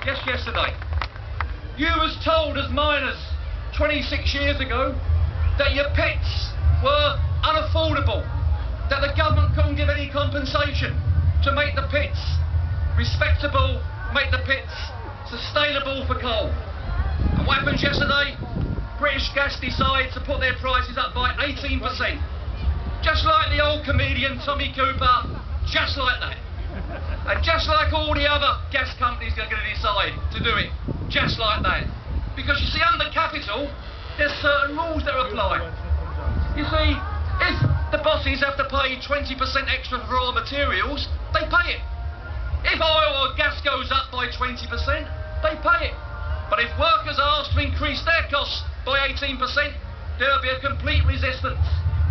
just yesterday. You was told as miners 26 years ago that your pits were unaffordable, that the government couldn't give any compensation to make the pits respectable, make the pits sustainable for coal. And what happens yesterday? British Gas decides to put their prices up by 18%. Just like the old comedian Tommy Cooper, just like that. And just like all the other gas companies are going to decide to do it, just like that. Because you see, under capital, there's certain rules that apply. You see, if the bosses have to pay 20% extra for raw materials, they pay it. If oil or gas goes up by 20%, they pay it. But if workers are asked to increase their costs by 18%, there'll be a complete resistance.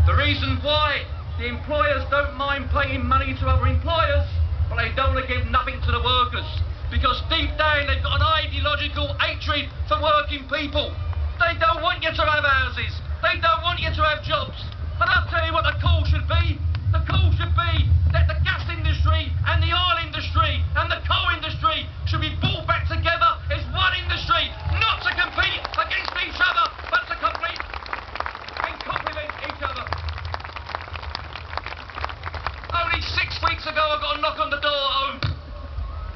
The reason why the employers don't mind paying money to other employers, but they don't want to give nothing to the workers. Because deep down they've got an ideological hatred for working people. They don't want you to have houses. They don't want you to have jobs. And I'll tell you what the call should be. The call should be that the gas industry and the oil industry and the coal industry should be brought back together as one industry, not to compete against each other, but to compete and complement each other. Only 6 weeks ago I got a knock on the door at home.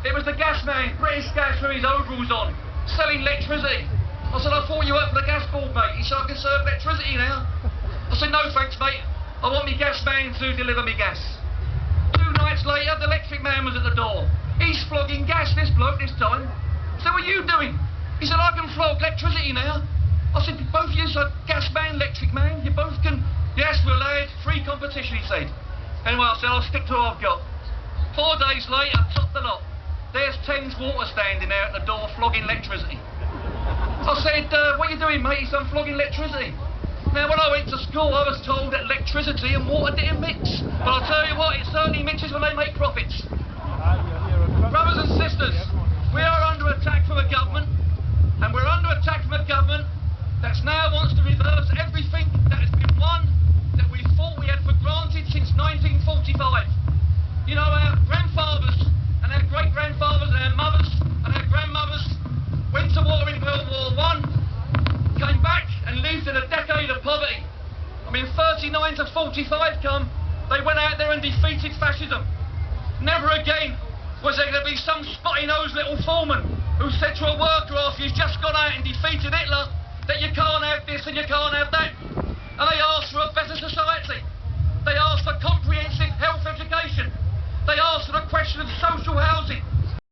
It was the gas man, British Gas, with his overalls on, selling electricity. I said, I thought you worked for the gas board, mate. He said, I can serve electricity now. I said, no thanks, mate. I want me gas man to deliver me gas. 2 nights later, the electric man was at the door. He's flogging gas, this bloke, this time. I said, what are you doing? He said, I can flog electricity now. I said, both of you are gas man, electric man. You both can. Yes, we're allowed. Free competition, he said. Anyway, I said, I'll stick to what I've got. 4 days later, top the lot. There's Thames Water standing there at the door flogging electricity. I said, what are you doing, mate? He said, I'm flogging electricity. Now, when I went to school, I was told that electricity and water didn't mix. But I'll tell you what, it certainly mixes when they make profits. Brothers and sisters, we are under attack from a government, and we're under attack from a government that now wants to reverse everything that has been won, that we thought we had for granted since 1945. You know, our grandfathers and our great-grandfathers and our mothers and our grandmothers went to war in World War I, came back and lived in a decade of poverty. I mean, 39 to 45 come, they went out there and defeated fascism. Never again was there going to be some spotty-nosed little foreman who said to a worker after he's just gone out and defeated Hitler that you can't have this and you can't have that. And they asked for a better society. They asked for comprehensive health education. They asked for the question of social housing.